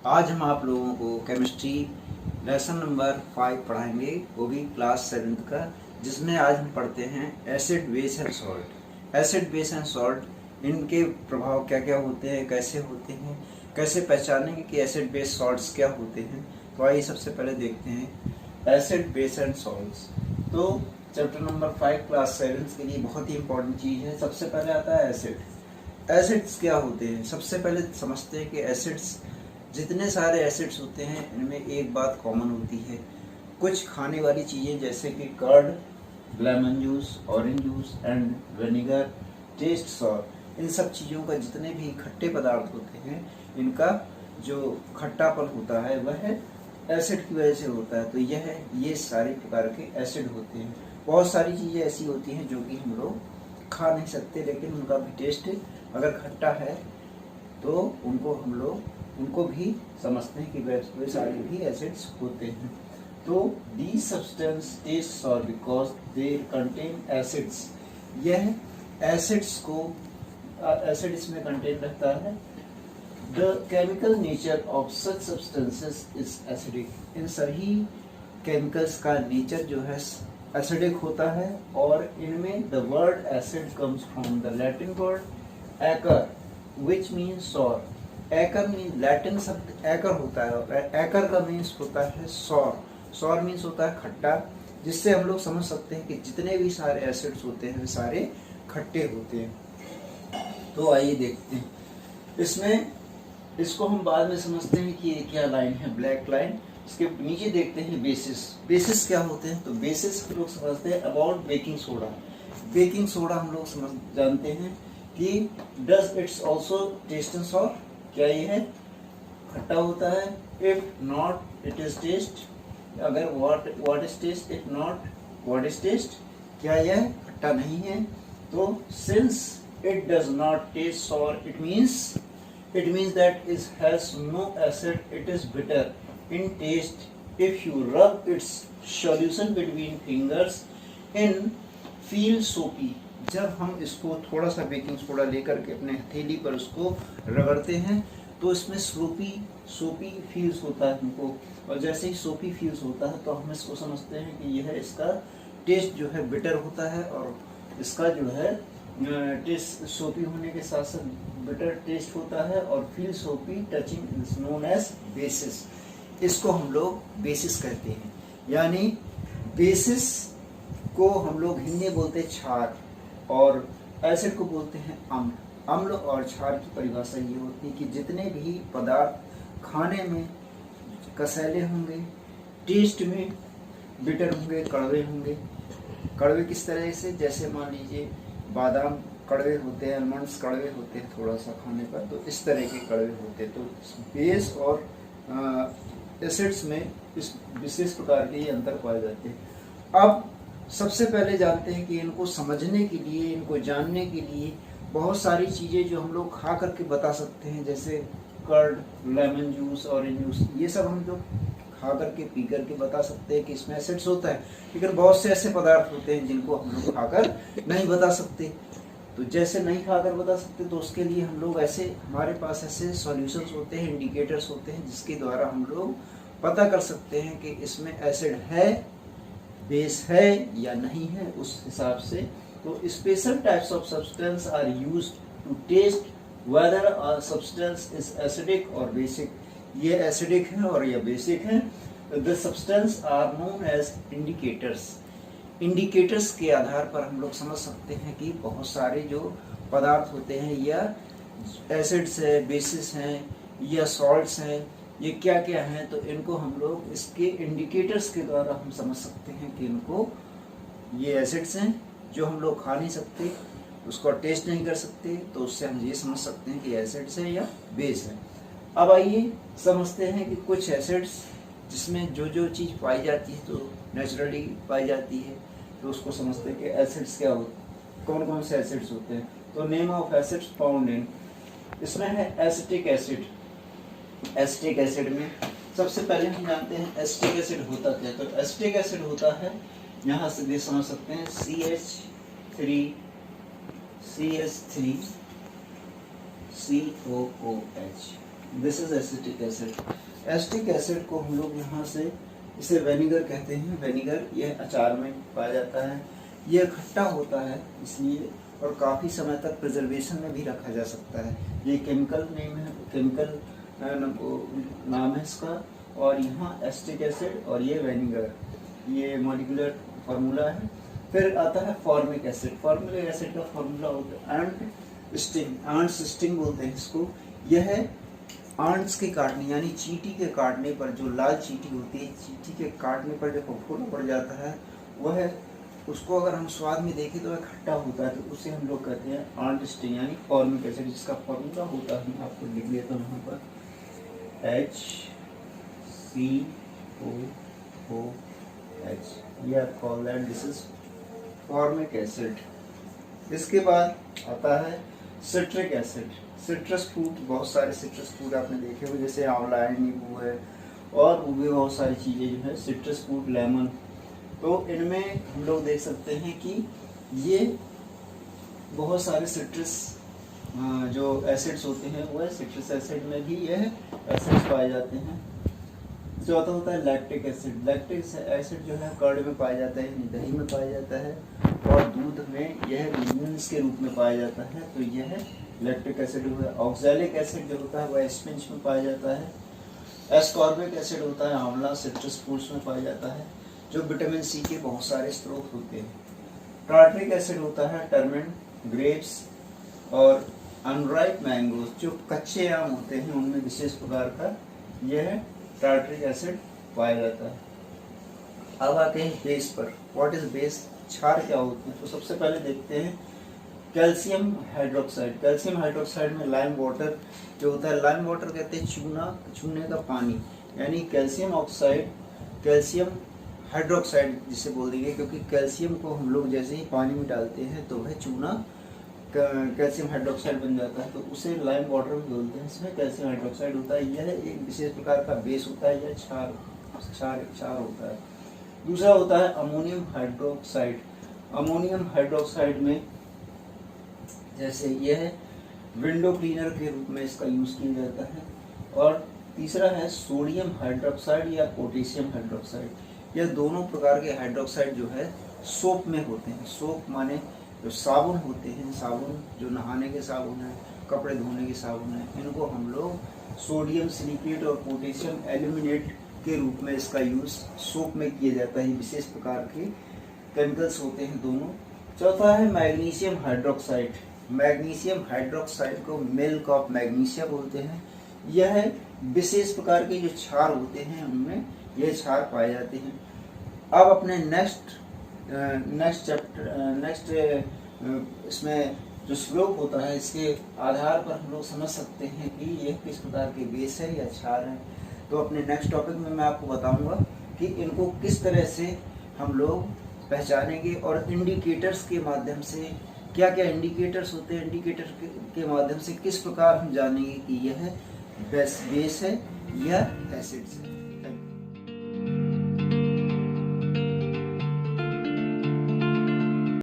आज हम आप लोगों को केमिस्ट्री लेसन नंबर 5 पढ़ाएंगे, वो भी क्लास 7th का, जिसमें आज हम पढ़ते हैं acid base and salt. Acid base and salt, इनके प्रभाव क्या क्या होते हैं, कैसे होते हैं, कैसे पहचानेंगे कि एसिड बेस सॉल्ट्स क्या होते हैं। तो आइए सबसे पहले देखते हैं एसिड बेस एंड सॉल्ट्स। तो चैप्टर नंबर 5 क्लास 7 के लिए बहुत ही इंपॉर्टेंट चीज़ है। सबसे पहले आता है एसिड। एसिड्स क्या होते हैं, सबसे पहले समझते हैं कि एसिड्स, जितने सारे एसिड्स होते हैं इनमें एक बात कॉमन होती है। कुछ खाने वाली चीज़ें जैसे कि curd, lemon juice, orange juice and vinegar, taste sour, इन सब चीज़ों का जितने भी खट्टे पदार्थ होते हैं, इनका जो खट्टापन होता है वह एसिड की वजह से होता है। तो ये सारे प्रकार के एसिड होते हैं। बहुत सारी चीज़ें ऐसी होती हैं जो कि हम लोग खा नहीं सकते, लेकिन उनका भी टेस्ट अगर खट्टा है तो उनको भी समझते हैं कि वे सारे भी एसिड्स होते हैं। तो these substance taste sour because they contain acids। यह एसिड्स को एसिड इसमें कंटेन रहता है। The chemical nature of such substances is acidic। इन सभी केमिकल्स का नेचर जो है एसिडिक होता है, और इनमें the word acid comes from the Latin word acer which means sour। Acre mean Latin शब्द एकर होता है, और एकर का मीन्स होता है सॉर। सॉर मीन्स होता है खट्टा, जिससे हम लोग समझ सकते हैं कि जितने भी सारे एसिड्स होते हैं वे सारे खट्टे होते हैं। तो आइए देखते हैं इसमें, इसको हम बाद में समझते हैं कि ये क्या लाइन है, ब्लैक लाइन। इसके नीचे देखते हैं बेसिस। बेसिस क्या होते हैं, तो बेसिस हम लोग समझते हैं about baking soda. Baking soda हम लोग समझ जानते हैं कि does its also taste sour, क्या ये है खट्टा होता है। If not it is taste, अगर what is taste, if not what is taste, क्या यह खट्टा नहीं है। तो since it does not taste sour, it means that it has no acid, it is bitter in taste. If you rub its solution between fingers in feel सोपी। जब हम इसको थोड़ा सा बेकिंग सोडा लेकर के अपने हथेली पर उसको रगड़ते हैं तो इसमें सोपी फील्स होता है हमको, और जैसे ही सोपी फील्स होता है तो हम इसको समझते हैं कि यह इसका टेस्ट जो है बिटर होता है, और इसका जो है टेस्ट सोपी होने के साथ साथ बिटर टेस्ट होता है, और feel soapy touching is known as bases. इसको हम लोग बेसिस कहते हैं। यानी बेसिस को हम लोग हिंदी में बोलते हैं क्षार, और एसिड को बोलते हैं अम्ल। अम्ल और क्षार की परिभाषा ये होती है कि जितने भी पदार्थ खाने में कसैले होंगे, टेस्ट में बिटर होंगे, कड़वे होंगे। कड़वे किस तरह से, जैसे मान लीजिए बादाम कड़वे होते हैं, आलमंड्स कड़वे होते हैं थोड़ा सा खाने पर, तो इस तरह के कड़वे होते हैं। तो बेस और एसिड्स में इस विशेष प्रकार के ये अंतर पाए जाते हैं। अब सबसे पहले जानते हैं कि इनको समझने के लिए, इनको जानने के लिए बहुत सारी चीज़ें जो हम लोग खा करके बता सकते हैं, जैसे curd, lemon juice, orange juice, ये सब हम लोग खा करके पी करके बता सकते हैं कि इसमें एसिड्स होता है। लेकिन बहुत से ऐसे पदार्थ होते हैं जिनको हम लोग खाकर नहीं बता सकते। तो जैसे नहीं खाकर बता सकते, तो उसके लिए हम लोग हमारे पास ऐसे सॉल्यूशंस होते हैं, इंडिकेटर्स होते हैं, जिसके द्वारा हम लोग पता कर सकते हैं कि इसमें एसिड है, बेस है या नहीं है, उस हिसाब से। तो special types of substance are used to test whether a substance is acidic और बेसिक। ये एसिडिक है और ये बेसिक है। The substance are known as indicators. Indicators के आधार पर हम लोग समझ सकते हैं कि बहुत सारे जो पदार्थ होते हैं, या एसिड्स है, बेसिस हैं, या सॉल्ट्स हैं, ये क्या क्या हैं। तो इनको हम लोग इसके इंडिकेटर्स के द्वारा हम समझ सकते हैं कि इनको ये एसिड्स हैं जो हम लोग खा नहीं सकते, उसको टेस्ट नहीं कर सकते, तो उससे हम ये समझ सकते हैं कि एसिड्स है या बेस है। अब आइए समझते हैं कि कुछ एसिड्स जिसमें जो जो चीज़ पाई जाती है तो नेचुरली पाई जाती है, तो उसको समझते हैं कि एसिड्स क्या होते, कौन कौन से एसिड्स होते हैं। तो name of acids found in, इसमें है एसिटिक एसिड। एसिटिक एसिड में सबसे पहले हम जानते हैं एसिटिक एसिड होता क्या। तो एसिटिक एसिड होता है, यहाँ से भी समझ सकते हैं, CH3COOH। This is acetic acid. Acetic acid को हम लोग यहाँ से इसे वेनिगर कहते हैं। वेनिगर यह अचार में पाया जाता है। यह खट्टा होता है इसलिए, और काफ़ी समय तक प्रिजर्वेशन में भी रखा जा सकता है। ये केमिकल नेम है, केमिकल नाम है इसका। और यहाँ एसिटिक एसिड और ये वेनिगर, ये मॉलिक्यूलर फार्मूला है। फिर आता है फॉर्मिक एसिड। फॉर्मिक एसिड का फार्मूला होता है एंट स्टिंग। एंट्स स्टिंग बोलते हैं इसको। यह है आंट्स के काटने यानी चींटी के काटने पर, जो लाल चींटी होती है, चींटी के काटने पर जो फफूंद पड़ जाता है, वह उसको अगर हम स्वाद में देखें तो वह खट्टा होता है, तो उसे हम लोग कहते हैं आंट स्टिंग यानी फॉर्मिक एसिड, जिसका फॉर्मूला होता है, मैं आपको लिख लेता हूँ यहाँ पर HCOOH। We are call that this is formic acid. इसके बाद आता है सिट्रिक एसिड। सिट्रस फ्रूट, बहुत सारे सिट्रस फ्रूट आपने देखे हुए, जैसे आंवला है, नींबू है, और भी बहुत सारी चीज़ें जो है, सिट्रस फ्रूट, लेमन। तो इनमें हम लोग देख सकते हैं कि ये बहुत सारे सिट्रस जो एसिड्स होते हैं, वह सिट्रस एसिड में भी यह एसिड्स पाए जाते हैं। चौथा होता है लैक्टिक एसिड। लैक्टिक एसिड जो है कर्ड में पाया जाता है, दही में पाया जाता है, और दूध में यह मिनरल्स के रूप में पाया जाता है, तो यह लैक्टिक एसिड हुआ। ऑक्सैलिक एसिड जो होता है वह स्पिंच में पाया जाता है। एस्कॉर्बिक एसिड होता है आंवला, सिट्रस फ्रूट्स में पाया जाता है, जो विटामिन सी के बहुत सारे स्रोत होते हैं। टार्ट्रिक एसिड होता है टर्मेंट, ग्रेप्स और अनराइप मैंगोज, जो कच्चे आम होते हैं उनमें विशेष प्रकार का यह टार्ट्रिक एसिड पाया जाता है। अब आते हैं बेस पर। What is base? क्षार क्या होते हैं? तो सबसे पहले देखते हैं कैल्शियम हाइड्रोक्साइड। कैल्शियम हाइड्रोक्साइड में लाइम वाटर जो होता है, लाइम वाटर कहते हैं चूने का पानी, यानी कैल्शियम ऑक्साइड, कैल्शियम हाइड्रोक्साइड जिसे बोल देंगे, क्योंकि कैल्शियम को हम लोग जैसे ही पानी में डालते हैं तो वह चूना कैल्शियम हाइड्रोक्साइड बन जाता है, तो उसे लाइम वाटर भी बोलते हैं। इसमें कैल्शियम हाइड्रोक्साइड होता है, यह एक विशेष प्रकार का बेस होता है, यह क्षार होता है। दूसरा होता है अमोनियम हाइड्रोक्साइड। अमोनियम हाइड्रोक्साइड में जैसे यह विंडो क्लीनर के रूप में इसका यूज किया जाता है। और तीसरा है सोडियम हाइड्रोक्साइड या पोटेशियम हाइड्रोक्साइड। यह दोनों प्रकार के हाइड्रोक्साइड जो है सोप में होते हैं। सोप माने जो साबुन होते हैं, साबुन जो नहाने के साबुन है, कपड़े धोने के साबुन है, इनको हम लोग सोडियम सिलिकेट और पोटेशियम एल्यूमिनेट के रूप में इसका यूज सोप में किया जाता है। विशेष प्रकार के केमिकल्स होते हैं दोनों। चौथा है मैग्नीशियम हाइड्रोक्साइड। मैग्नीशियम हाइड्रोक्साइड को मिल्क ऑफ मैग्नीशिया बोलते हैं। यह विशेष प्रकार के जो क्षार होते हैं उनमें यह क्षार पाए जाते हैं। अब अपने नेक्स्ट इसमें जो श्लोक होता है, इसके आधार पर हम लोग समझ सकते हैं कि यह किस प्रकार के बेस है या क्षार है। तो अपने नेक्स्ट टॉपिक में मैं आपको बताऊंगा कि इनको किस तरह से हम लोग पहचानेंगे, और इंडिकेटर्स के माध्यम से क्या क्या इंडिकेटर्स होते हैं, इंडिकेटर के माध्यम से किस प्रकार हम जानेंगे कि यह बेस है या एसिड्स है।